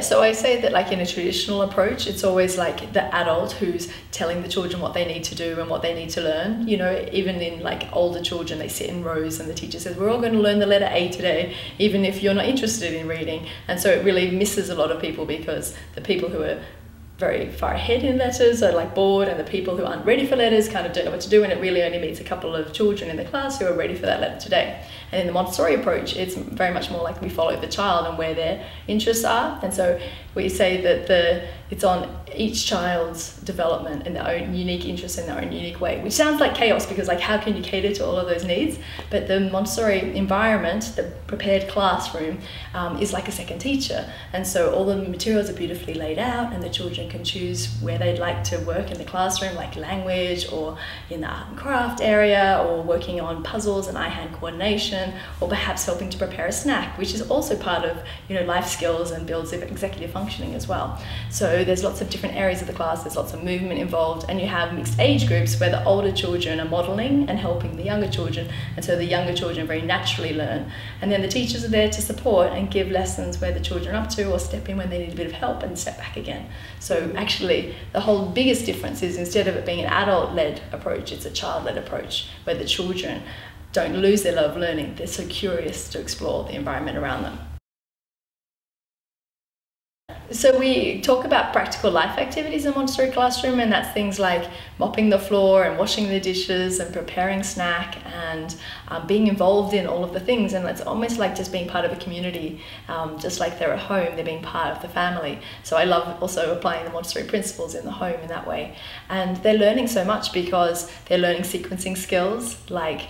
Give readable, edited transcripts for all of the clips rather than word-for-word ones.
So I say that like in a traditional approach, it's always like the adult who's telling the children what they need to do and what they need to learn. You know, even in like older children, they sit in rows and the teacher says, we're all going to learn the letter A today, even if you're not interested in reading. And so it really misses a lot of people, because the people who are very far ahead in letters are like bored, and the people who aren't ready for letters kind of don't know what to do, and it really only meets a couple of children in the class who are ready for that letter today. And in the Montessori approach, it's very much more like we follow the child and where their interests are. And so we say that it's on each child's development and their own unique interests in their own unique way, which sounds like chaos, because like how can you cater to all of those needs? But the Montessori environment, the prepared classroom, is like a second teacher. And so all the materials are beautifully laid out, and the children can choose where they'd like to work in the classroom, like language, or in the art and craft area, or working on puzzles and eye-hand coordination, or perhaps helping to prepare a snack, which is also part of, you know, life skills and builds executive functioning as well. So there's lots of different areas of the class, there's lots of movement involved, and you have mixed age groups where the older children are modelling and helping the younger children, and so the younger children very naturally learn. And then the teachers are there to support and give lessons where the children are up to, or step in when they need a bit of help and step back again. So actually the whole biggest difference is, instead of it being an adult-led approach, it's a child-led approach, where the children don't lose their love of learning, they're so curious to explore the environment around them. So we talk about practical life activities in Montessori classroom, and that's things like mopping the floor and washing the dishes and preparing snack and being involved in all of the things. And it's almost like just being part of a community, just like they're at home, they're being part of the family. So I love also applying the Montessori principles in the home in that way. And they're learning so much because they're learning sequencing skills, like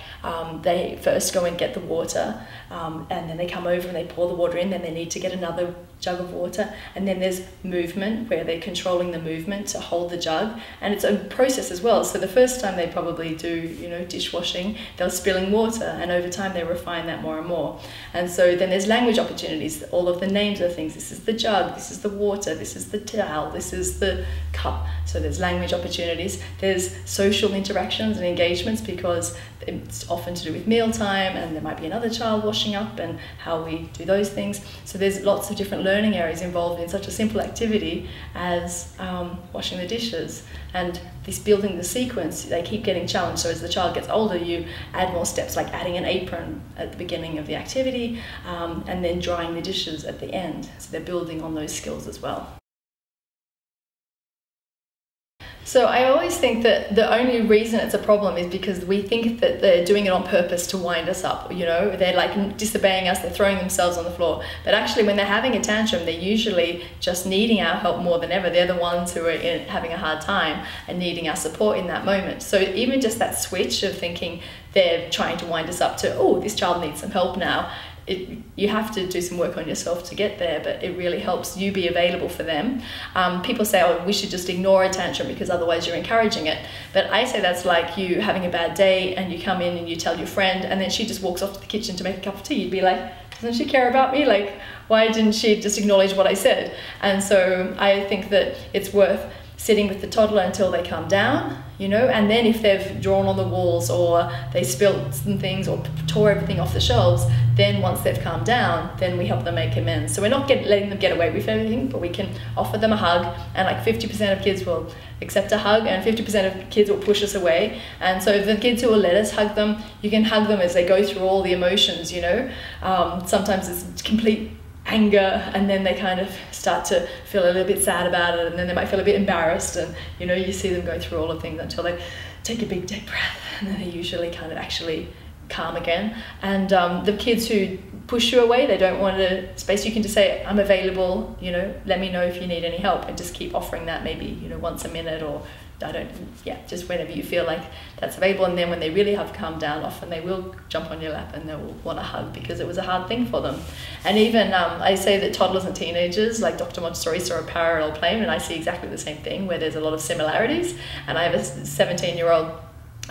they first go and get the water, and then they come over and they pour the water in, then they need to get another jug of water, and then there's movement where they're controlling the movement to hold the jug, and it's a process as well. So the first time they probably do, you know, dishwashing, they're spilling water, and over time they refine that more and more. And so then there's language opportunities, all of the names of things. This is the jug, this is the water, this is the towel, this is the cup. So there's language opportunities. There's social interactions and engagements, because it's often to do with mealtime, and there might be another child washing up and how we do those things. So there's lots of different learning areas involved in such a simple activity as washing the dishes. And this building the sequence, they keep getting challenged. So as the child gets older, you add more steps, like adding an apron at the beginning of the activity, and then drying the dishes at the end. So they're building on those skills as well. So I always think that the only reason it's a problem is because we think that they're doing it on purpose to wind us up, you know, they're like disobeying us, they're throwing themselves on the floor. But actually when they're having a tantrum, they're usually just needing our help more than ever. They're the ones who are having a hard time and needing our support in that moment. So even just that switch of thinking they're trying to wind us up to, oh, this child needs some help now, you have to do some work on yourself to get there, but it really helps you be available for them. People say, oh, we should just ignore a tantrum because otherwise you're encouraging it. But I say that's like you having a bad day and you come in and you tell your friend, and then she just walks off to the kitchen to make a cup of tea. You'd be like, doesn't she care about me? Like, why didn't she just acknowledge what I said? And so I think that it's worth sitting with the toddler until they calm down, you know, and then if they've drawn on the walls or they spilt some things or tore everything off the shelves, then once they've calmed down, then we help them make amends. So we're not letting them get away with everything, but we can offer them a hug, and like 50% of kids will accept a hug and 50% of kids will push us away. And so the kids who will let us hug them, you can hug them as they go through all the emotions, you know. Sometimes it's complete anger, and then they kind of start to feel a little bit sad about it, and then they might feel a bit embarrassed, and you know, you see them go through all the things until they take a big deep breath, and then they usually kind of actually calm again. And the kids who push you away, they don't want a space, you can just say, I'm available, you know, let me know if you need any help, and just keep offering that, maybe, you know, once a minute, or just whenever you feel like that's available. And then when they really have calmed down, often they will jump on your lap and they will want a hug because it was a hard thing for them. And even I say that toddlers and teenagers, like Dr. Montessori saw a parallel plane, and I see exactly the same thing, where there's a lot of similarities. And I have a 17-year-old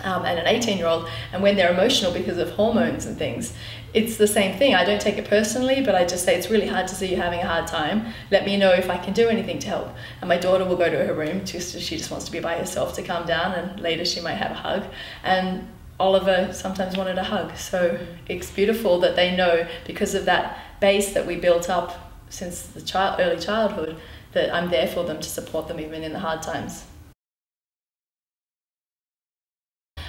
and an 18-year-old, and when they're emotional because of hormones and things, it's the same thing. I don't take it personally, but I just say, it's really hard to see you having a hard time. Let me know if I can do anything to help. And my daughter will go to her room, she just wants to be by herself to calm down, and later she might have a hug. And Oliver sometimes wanted a hug. So it's beautiful that they know, because of that base that we built up since the early childhood, that I'm there for them to support them even in the hard times.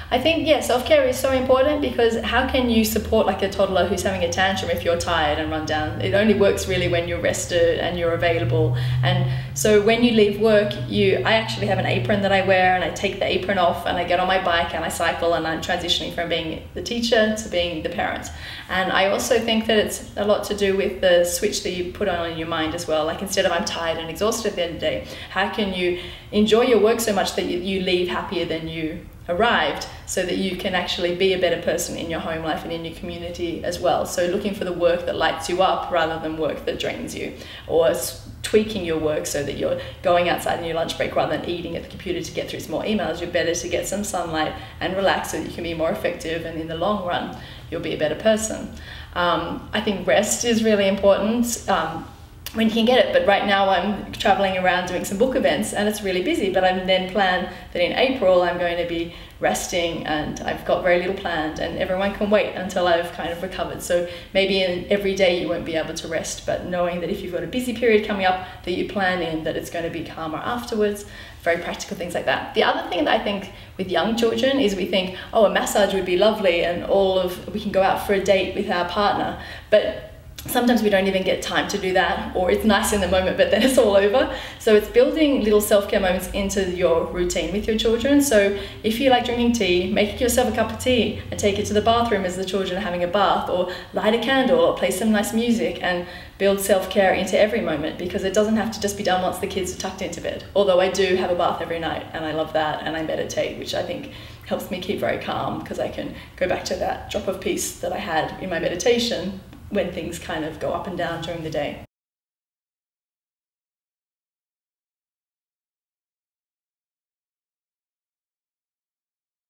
I think, yeah, self-care is so important, because how can you support like a toddler who's having a tantrum if you're tired and run down? It only works really when you're rested and you're available. And so when you leave work, I actually have an apron that I wear, and I take the apron off and I get on my bike and I cycle, and I'm transitioning from being the teacher to being the parent. And I also think that it's a lot to do with the switch that you put on in your mind as well. Like, instead of I'm tired and exhausted at the end of the day, how can you enjoy your work so much that you leave happier than you arrived, so that you can actually be a better person in your home life and in your community as well. So looking for the work that lights you up rather than work that drains you, or tweaking your work so that you're going outside in your lunch break rather than eating at the computer to get through some more emails. You're better to get some sunlight and relax so that you can be more effective, and in the long run you'll be a better person. I think rest is really important when you can get it, but right now I'm traveling around doing some book events and it's really busy, but I'm then planned that in April I'm going to be resting, and I've got very little planned, and everyone can wait until I've kind of recovered. So maybe in every day you won't be able to rest, but knowing that if you've got a busy period coming up, that you plan in that it's going to be calmer afterwards. Very practical things like that. The other thing that I think with young children is we think, oh, a massage would be lovely, and we can go out for a date with our partner, but sometimes we don't even get time to do that, or it's nice in the moment but then it's all over. So it's building little self-care moments into your routine with your children. So if you like drinking tea, make yourself a cup of tea and take it to the bathroom as the children are having a bath, or light a candle or play some nice music, and build self-care into every moment, because it doesn't have to just be done once the kids are tucked into bed. Although I do have a bath every night and I love that, and I meditate, which I think helps me keep very calm, because I can go back to that drop of peace that I had in my meditation when things kind of go up and down during the day.